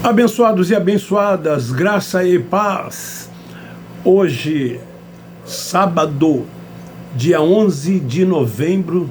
Abençoados e abençoadas, graça e paz. Hoje, sábado, dia 11 de novembro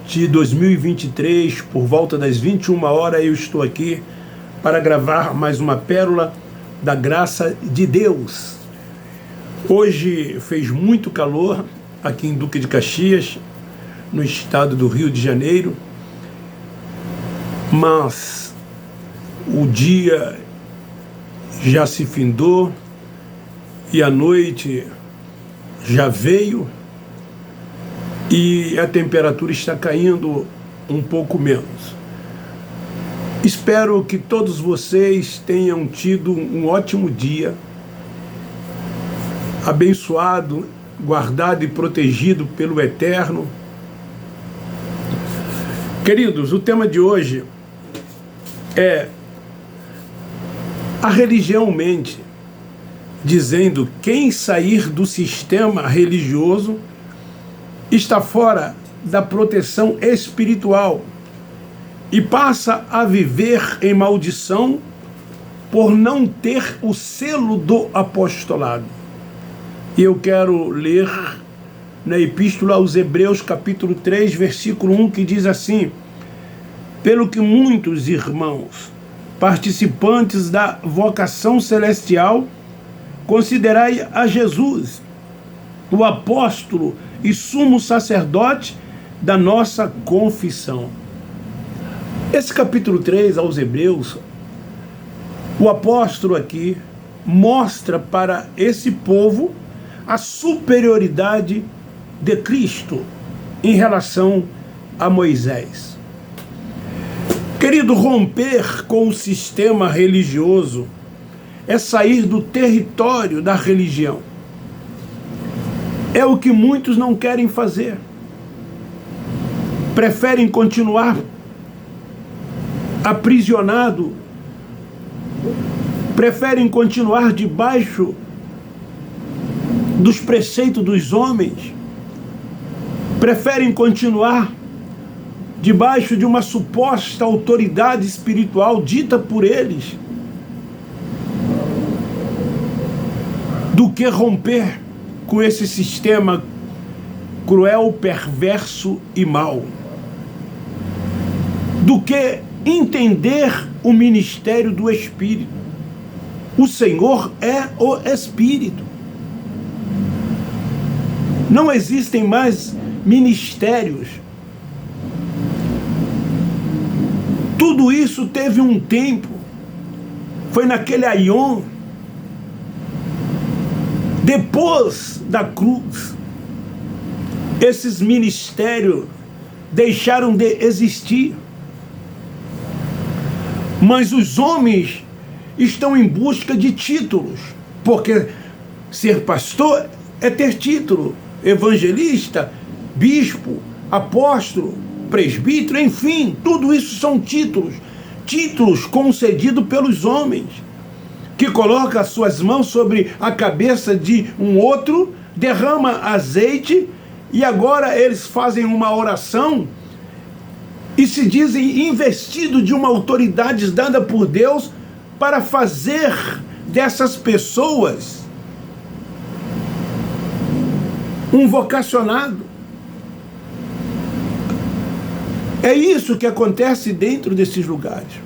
de 2023, por volta das 21 horas, eu estou aqui para gravar mais uma pérola da graça de Deus. Hoje fez muito calor aqui em Duque de Caxias, no estado do Rio de Janeiro, mas o dia já se findou e a noite já veio e a temperatura está caindo um pouco menos. Espero que todos vocês tenham tido um ótimo dia, abençoado, guardado e protegido pelo Eterno. Queridos, o tema de hoje é: a religião mente, dizendo quem sair do sistema religioso está fora da proteção espiritual e passa a viver em maldição por não ter o selo do apostolado. E eu quero ler na Epístola aos Hebreus, capítulo 3, versículo 1, que diz assim: pelo que muitos irmãos, participantes da vocação celestial, considerai a Jesus, o apóstolo e sumo sacerdote da nossa confissão. Esse capítulo 3 aos Hebreus, o apóstolo aqui mostra para esse povo a superioridade de Cristo em relação a Moisés. Querido, romper com o sistema religioso é sair do território da religião. É o que muitos não querem fazer. Preferem continuar aprisionado, preferem continuar debaixo dos preceitos dos homens, preferem continuar debaixo de uma suposta autoridade espiritual dita por eles, do que romper com esse sistema cruel, perverso e mau, do que entender o ministério do Espírito. O Senhor é o Espírito. Não existem mais ministérios. Tudo isso teve um tempo, foi naquele aion, depois da cruz, esses ministérios deixaram de existir, mas os homens estão em busca de títulos, porque ser pastor é ter título, evangelista, bispo, apóstolo, presbítero, enfim, tudo isso são títulos concedidos pelos homens, que coloca as suas mãos sobre a cabeça de um outro, derrama azeite, e agora eles fazem uma oração e se dizem investidos de uma autoridade dada por Deus para fazer dessas pessoas um vocacionado. É isso que acontece dentro desses lugares.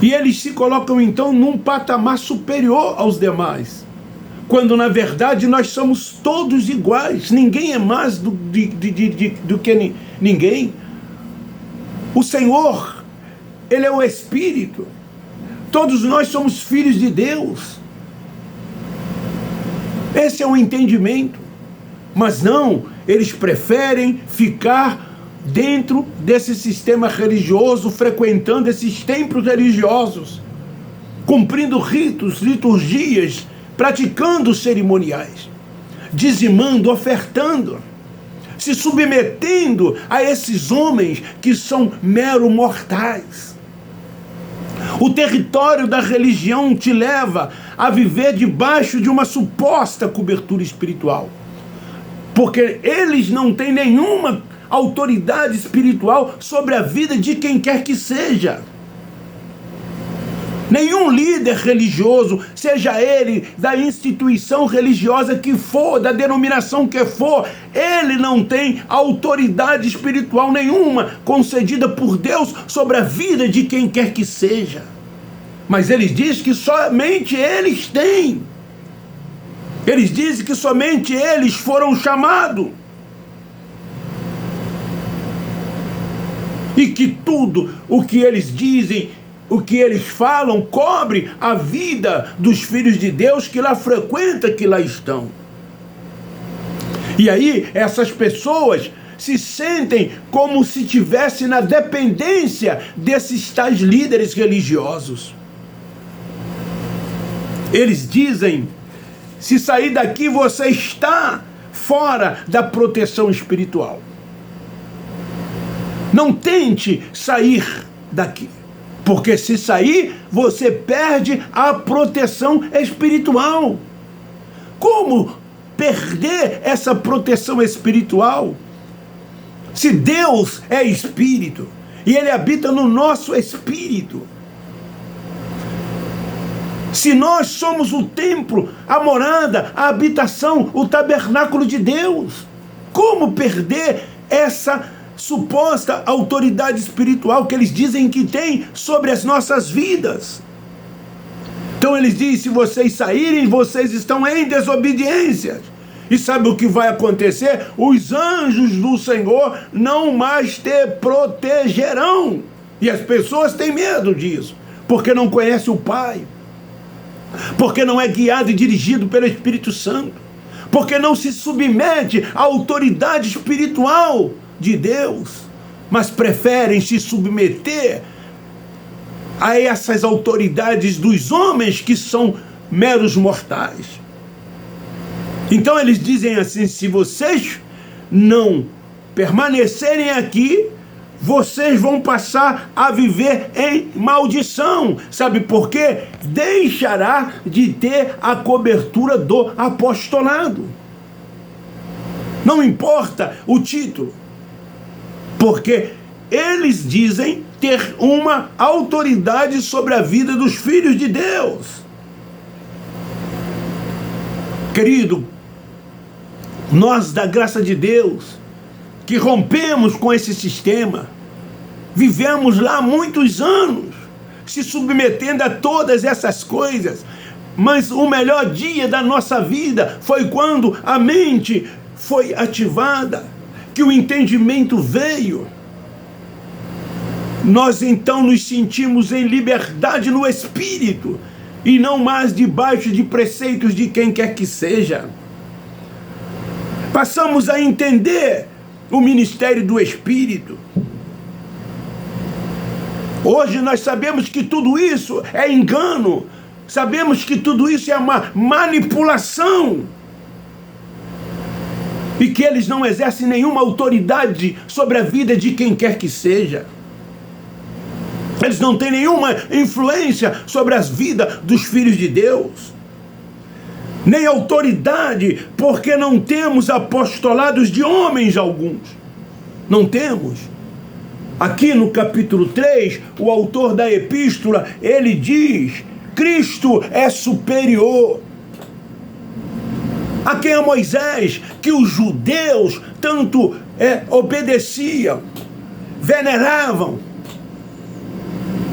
E eles se colocam então num patamar superior aos demais, quando na verdade nós somos todos iguais, ninguém é mais do que ninguém. O Senhor, Ele é o Espírito, todos nós somos filhos de Deus. Esse é o entendimento. Mas não, eles preferem ficar dentro desse sistema religioso, frequentando esses templos religiosos, cumprindo ritos, liturgias, praticando cerimoniais, dizimando, ofertando, se submetendo a esses homens que são mero mortais. O território da religião te leva a viver debaixo de uma suposta cobertura espiritual, porque eles não têm nenhuma autoridade espiritual sobre a vida de quem quer que seja. Nenhum líder religioso, seja ele da instituição religiosa que for, da denominação que for, ele não tem autoridade espiritual nenhuma concedida por Deus sobre a vida de quem quer que seja. Mas eles dizem que somente eles têm. Eles dizem que somente eles foram chamados. E que tudo o que eles dizem, o que eles falam, cobre a vida dos filhos de Deus que lá frequentam, que lá estão. E aí essas pessoas se sentem como se estivessem na dependência desses tais líderes religiosos. Eles dizem: se sair daqui você está fora da proteção espiritual. Não tente sair daqui, porque se sair, você perde a proteção espiritual. Como perder essa proteção espiritual? Se Deus é espírito, e Ele habita no nosso espírito. Se nós somos o templo, a morada, a habitação, o tabernáculo de Deus, como perder essa suposta autoridade espiritual que eles dizem que tem sobre as nossas vidas? Então eles dizem: se vocês saírem, vocês estão em desobediência. E sabe o que vai acontecer? Os anjos do Senhor não mais te protegerão. E as pessoas têm medo disso, porque não conhecem o Pai, porque não é guiado e dirigido pelo Espírito Santo, porque não se submete à autoridade espiritual de Deus, mas preferem se submeter a essas autoridades dos homens que são meros mortais. Então eles dizem assim: se vocês não permanecerem aqui, vocês vão passar a viver em maldição. Sabe por quê? Deixará de ter a cobertura do apostolado. Não importa o título, porque eles dizem ter uma autoridade sobre a vida dos filhos de Deus. Querido, nós da graça de Deus, que rompemos com esse sistema, vivemos lá muitos anos, se submetendo a todas essas coisas, mas o melhor dia da nossa vida foi quando a mente foi ativada, que o entendimento veio. Nós então nos sentimos em liberdade no Espírito, e não mais debaixo de preceitos de quem quer que seja. Passamos a entender o ministério do Espírito. Hoje nós sabemos que tudo isso é engano, sabemos que tudo isso é uma manipulação, e que eles não exercem nenhuma autoridade sobre a vida de quem quer que seja. Eles não têm nenhuma influência sobre as vidas dos filhos de Deus, nem autoridade, porque não temos apostolados de homens alguns. Não temos. Aqui no capítulo 3, o autor da epístola, ele diz: Cristo é superior. A quem? A Moisés, que os judeus tanto obedeciam, veneravam.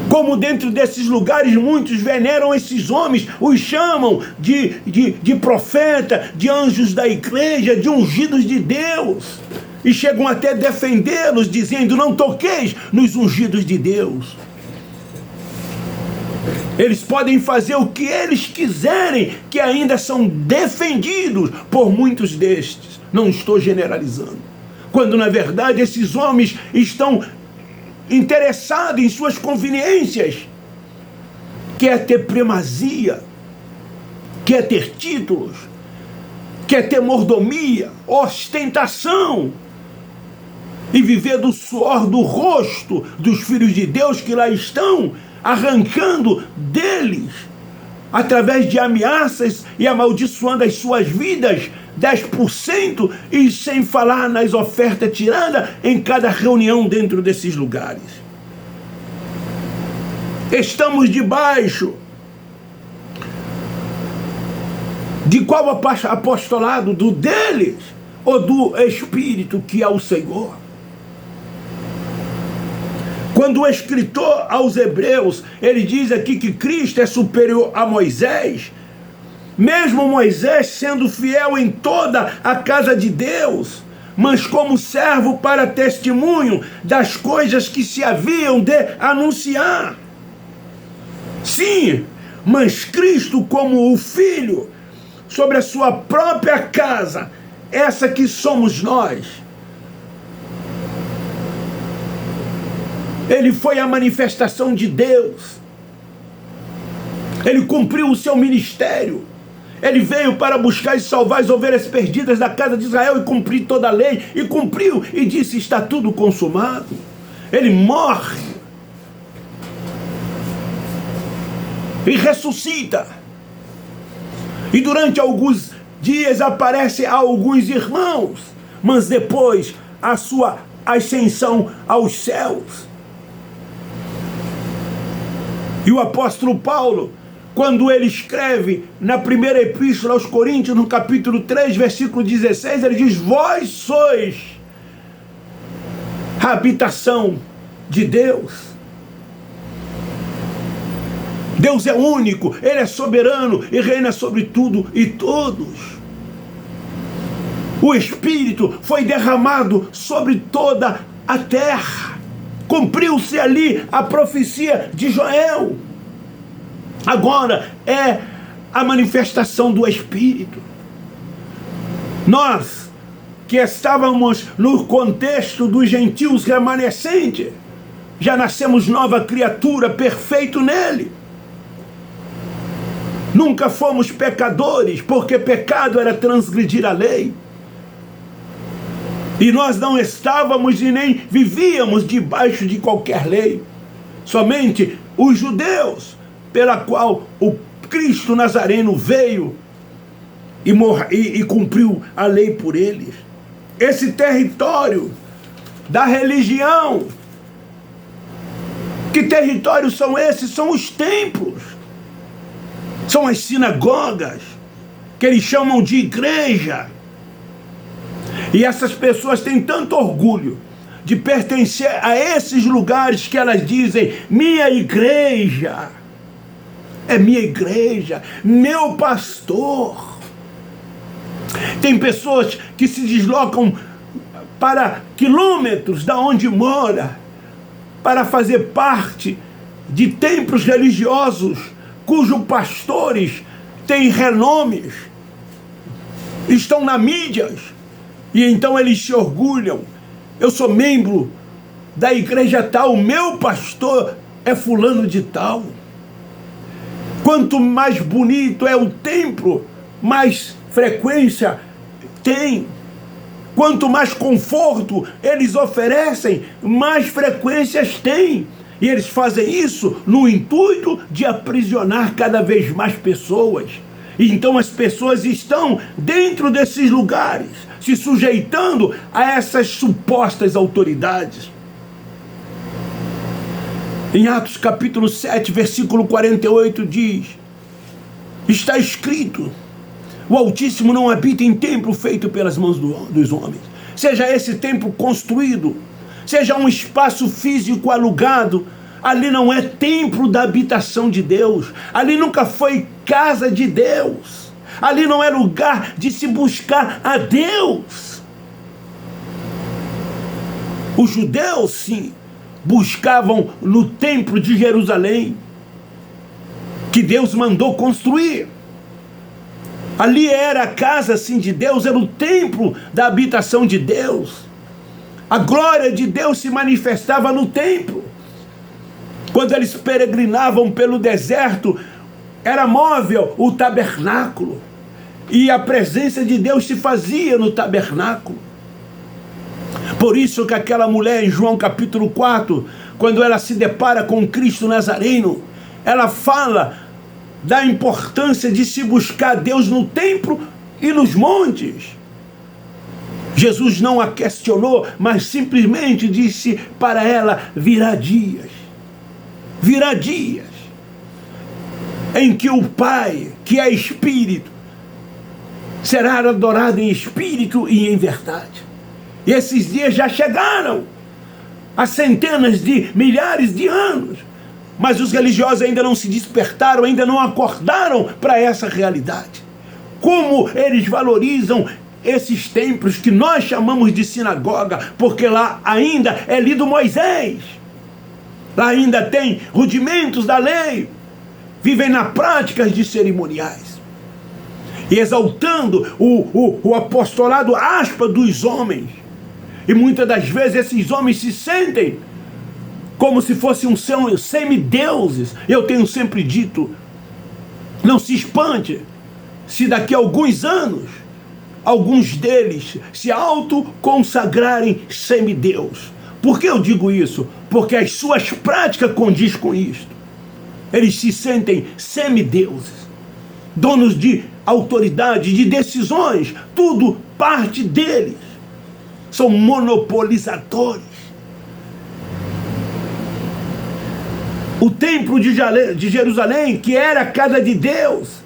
Como dentro desses lugares muitos veneram esses homens, os chamam de profeta, de anjos da igreja, de ungidos de Deus. E chegam até a defendê-los, dizendo: não toqueis nos ungidos de Deus. Eles podem fazer o que eles quiserem, que ainda são defendidos por muitos destes. Não estou generalizando. Quando na verdade esses homens estão interessados em suas conveniências, quer ter primazia, quer ter títulos, quer ter mordomia, ostentação, e viver do suor do rosto dos filhos de Deus que lá estão, arrancando deles, através de ameaças e amaldiçoando as suas vidas, 10%, e sem falar nas ofertas tiradas em cada reunião dentro desses lugares. Estamos debaixo de qual apostolado? Do deles ou do Espírito que é o Senhor? Quando o escritor aos Hebreus, ele diz aqui que Cristo é superior a Moisés, mesmo Moisés sendo fiel em toda a casa de Deus, mas como servo para testemunho das coisas que se haviam de anunciar. Sim, mas Cristo como o Filho, sobre a sua própria casa, essa que somos nós. Ele foi a manifestação de Deus. Ele cumpriu o seu ministério. Ele veio para buscar e salvar as ovelhas perdidas da casa de Israel e cumprir toda a lei. E cumpriu e disse: está tudo consumado. Ele morre e ressuscita. E durante alguns dias aparece a alguns irmãos, mas depois a sua ascensão aos céus. E o apóstolo Paulo, quando ele escreve na primeira epístola aos Coríntios, no capítulo 3, versículo 16, ele diz: vós sois a habitação de Deus. Deus é único, Ele é soberano e reina sobre tudo e todos. O Espírito foi derramado sobre toda a terra. Cumpriu-se ali a profecia de Joel. Agora é a manifestação do Espírito. Nós, que estávamos no contexto dos gentios remanescentes, já nascemos nova criatura, perfeito nele. Nunca fomos pecadores, porque pecado era transgredir a lei. E nós não estávamos e nem vivíamos debaixo de qualquer lei. Somente os judeus, pela qual o Cristo Nazareno veio e cumpriu a lei por eles. Esse território da religião. Que territórios são esses? São os templos. São as sinagogas, que eles chamam de igreja. E essas pessoas têm tanto orgulho de pertencer a esses lugares que elas dizem: minha igreja, é minha igreja, meu pastor. Tem pessoas que se deslocam para quilômetros da onde mora, para fazer parte de templos religiosos, cujos pastores têm renomes, estão na mídia, e então eles se orgulham: eu sou membro da igreja tal, meu pastor é fulano de tal. Quanto mais bonito é o templo, mais frequência tem. Quanto mais conforto eles oferecem, mais frequências tem. E eles fazem isso no intuito de aprisionar cada vez mais pessoas. E então as pessoas estão dentro desses lugares, se sujeitando a essas supostas autoridades. Em Atos capítulo 7, versículo 48 diz: está escrito: o Altíssimo não habita em templo feito pelas mãos dos homens. Seja esse templo construído, seja um espaço físico alugado, ali não é templo da habitação de Deus. Ali nunca foi casa de Deus. Ali não é lugar de se buscar a Deus. Os judeus, sim, buscavam no templo de Jerusalém, que Deus mandou construir. Ali era a casa, sim, de Deus, era o templo da habitação de Deus. A glória de Deus se manifestava no templo. Quando eles peregrinavam pelo deserto, era móvel o tabernáculo, e a presença de Deus se fazia no tabernáculo. Por isso que aquela mulher em João capítulo 4, quando ela se depara com Cristo Nazareno, ela fala da importância de se buscar Deus no templo e nos montes. Jesus não a questionou, mas simplesmente disse para ela: virá dias Virá dias em que o Pai, que é Espírito, será adorado em espírito e em verdade. E esses dias já chegaram há centenas de milhares de anos, mas os religiosos ainda não se despertaram, ainda não acordaram para essa realidade. Como eles valorizam esses templos que nós chamamos de sinagoga, porque lá ainda é lido Moisés, lá ainda tem rudimentos da lei, vivem na prática de cerimoniais, e exaltando o apostolado aspa dos homens. E muitas das vezes esses homens se sentem como se fossem semideuses. Eu tenho sempre dito, não se espante se daqui a alguns anos alguns deles se autoconsagrarem semideus. Por que eu digo isso? Porque as suas práticas condizem com isto. Eles se sentem semideuses, donos de autoridade, de decisões, tudo parte deles. São monopolizadores. O templo de Jerusalém, que era a casa de Deus,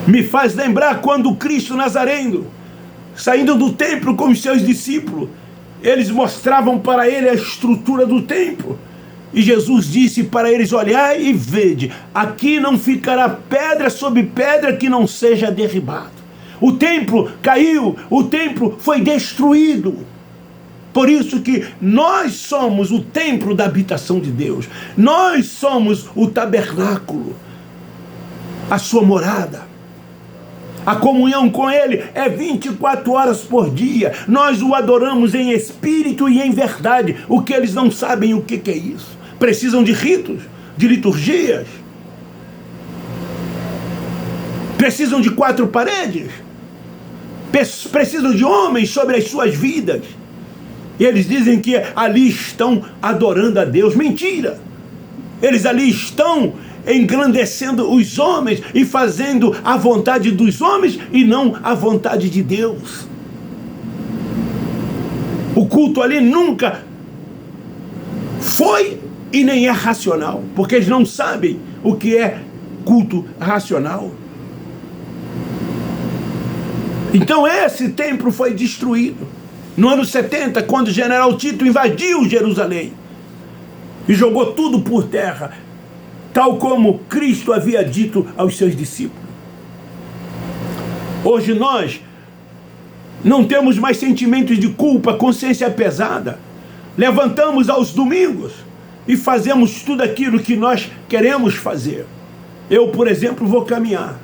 me faz lembrar quando Cristo Nazareno, saindo do templo com os seus discípulos, eles mostravam para ele a estrutura do templo. E Jesus disse para eles: olhai e vede, aqui não ficará pedra sobre pedra que não seja derribado. O templo caiu, o templo foi destruído. Por isso que nós somos o templo da habitação de Deus. Nós somos o tabernáculo, a sua morada. A comunhão com Ele é 24 horas por dia. Nós o adoramos em espírito e em verdade. O que eles não sabem o que é isso. Precisam de ritos, de liturgias. Precisam de 4 paredes. Precisam de homens sobre as suas vidas. E eles dizem que ali estão adorando a Deus. Mentira! Eles ali estão engrandecendo os homens e fazendo a vontade dos homens e não a vontade de Deus. O culto ali nunca foi e nem é racional, porque eles não sabem o que é culto racional. Então esse templo foi destruído no ano 70, quando o general Tito invadiu Jerusalém e jogou tudo por terra, tal como Cristo havia dito aos seus discípulos. Hoje nós não temos mais sentimentos de culpa, consciência pesada. Levantamos aos domingos e fazemos tudo aquilo que nós queremos fazer. Eu, por exemplo, vou caminhar.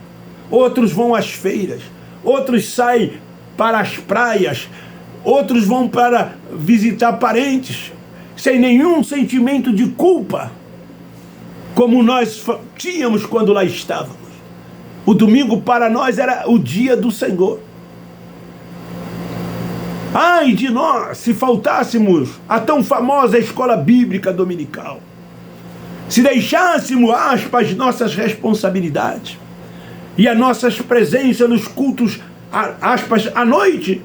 Outros vão às feiras. Outros saem para as praias. Outros vão para visitar parentes, sem nenhum sentimento de culpa, como nós tínhamos quando lá estávamos. O domingo para nós era o dia do Senhor. Ai de nós se faltássemos a tão famosa escola bíblica dominical, se deixássemos, aspas, nossas responsabilidades e a nossa presença nos cultos, aspas, à noite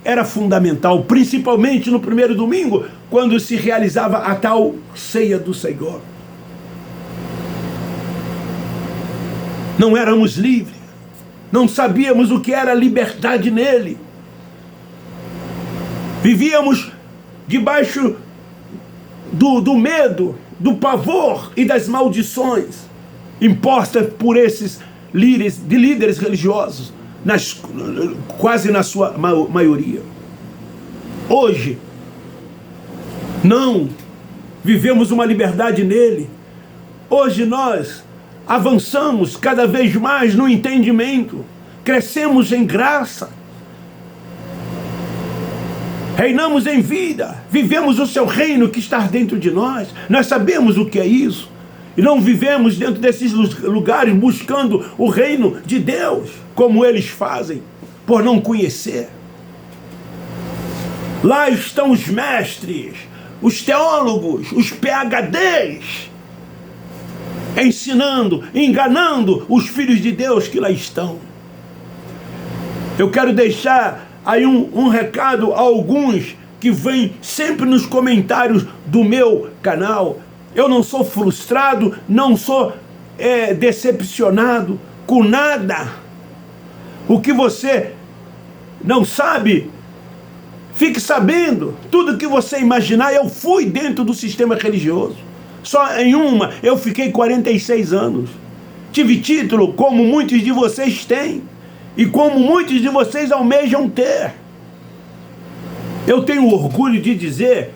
era fundamental, principalmente no primeiro domingo, quando se realizava a tal ceia do Senhor. Não éramos livres, não sabíamos o que era liberdade nele. Vivíamos debaixo do medo, do pavor e das maldições impostas por esses líderes religiosos, quase na sua maioria. Hoje, não vivemos uma liberdade nele. Hoje nós avançamos cada vez mais no entendimento, crescemos em graça, reinamos em vida, vivemos o seu reino que está dentro de nós. Nós sabemos o que é isso, e não vivemos dentro desses lugares buscando o reino de Deus, como eles fazem, por não conhecer. Lá estão os mestres, os teólogos, os PhDs, ensinando, enganando os filhos de Deus que lá estão. Eu quero deixar aí um recado a alguns que vem sempre nos comentários do meu canal. Eu não sou frustrado, não sou decepcionado com nada. O que você não sabe, fique sabendo. Tudo que você imaginar, eu fui dentro do sistema religioso. Só em uma eu fiquei 46 anos. Tive título como muitos de vocês têm e como muitos de vocês almejam ter. Eu tenho orgulho de dizer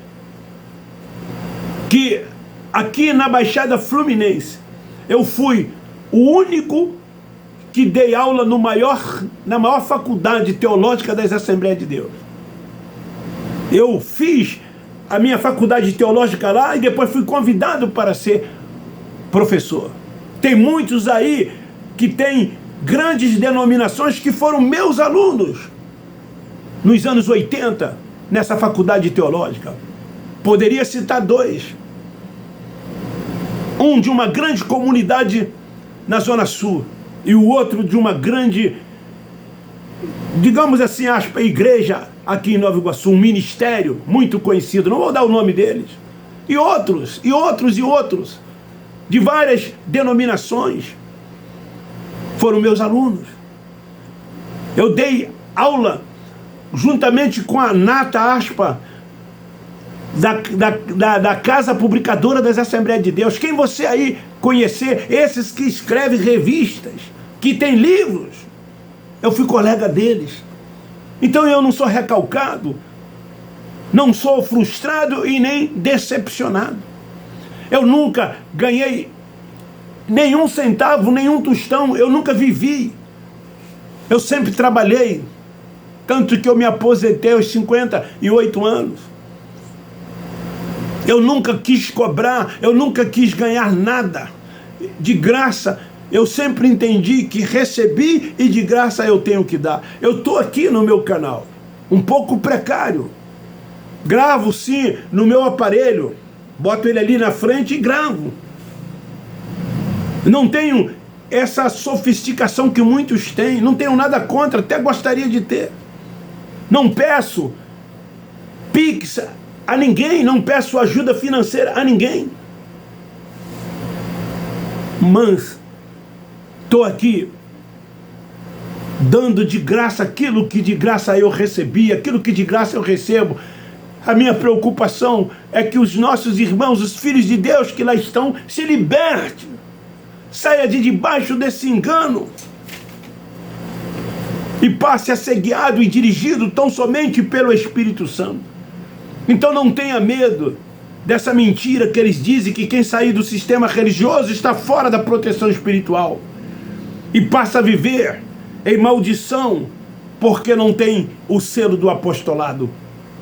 que aqui na Baixada Fluminense eu fui o único que dei aula na maior faculdade teológica das Assembleias de Deus. Eu fiz a minha faculdade teológica lá e depois fui convidado para ser professor. Tem muitos aí que têm grandes denominações que foram meus alunos nos anos 80, nessa faculdade teológica. Poderia citar dois. Um de uma grande comunidade na Zona Sul e o outro de uma grande, digamos assim, igreja aqui em Nova Iguaçu, um ministério muito conhecido, não vou dar o nome deles. E outros, de várias denominações, foram meus alunos. Eu dei aula juntamente com a Nata Aspa, da Casa Publicadora das Assembleias de Deus. Quem você aí conhecer, esses que escrevem revistas, que tem livros, eu fui colega deles. Então eu não sou recalcado, não sou frustrado e nem decepcionado. Eu nunca ganhei nenhum centavo, nenhum tostão, eu nunca vivi. Eu sempre trabalhei, tanto que eu me aposentei aos 58 anos. Eu nunca quis cobrar, eu nunca quis ganhar nada de graça. Eu sempre entendi que recebi e de graça eu tenho que dar. Eu estou aqui no meu canal, um pouco precário. Gravo sim no meu aparelho, boto ele ali na frente e gravo. Não tenho essa sofisticação que muitos têm, não tenho nada contra, até gostaria de ter. Não peço Pix a ninguém, não peço ajuda financeira a ninguém. Mas estou aqui dando de graça aquilo que de graça eu recebi, aquilo que de graça eu recebo. A minha preocupação é que os nossos irmãos, os filhos de Deus que lá estão, se libertem, saia de debaixo desse engano e passe a ser guiado e dirigido tão somente pelo Espírito Santo. Então não tenha medo dessa mentira que eles dizem que quem sair do sistema religioso está fora da proteção espiritual e passa a viver em maldição porque não tem o selo do apostolado.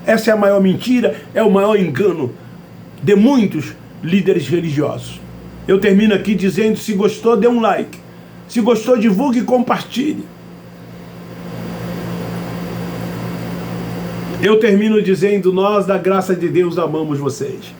Essa é a maior mentira, é o maior engano de muitos líderes religiosos. Eu termino aqui dizendo, se gostou, dê um like. Se gostou, divulgue e compartilhe. Eu termino dizendo, nós da graça de Deus amamos vocês.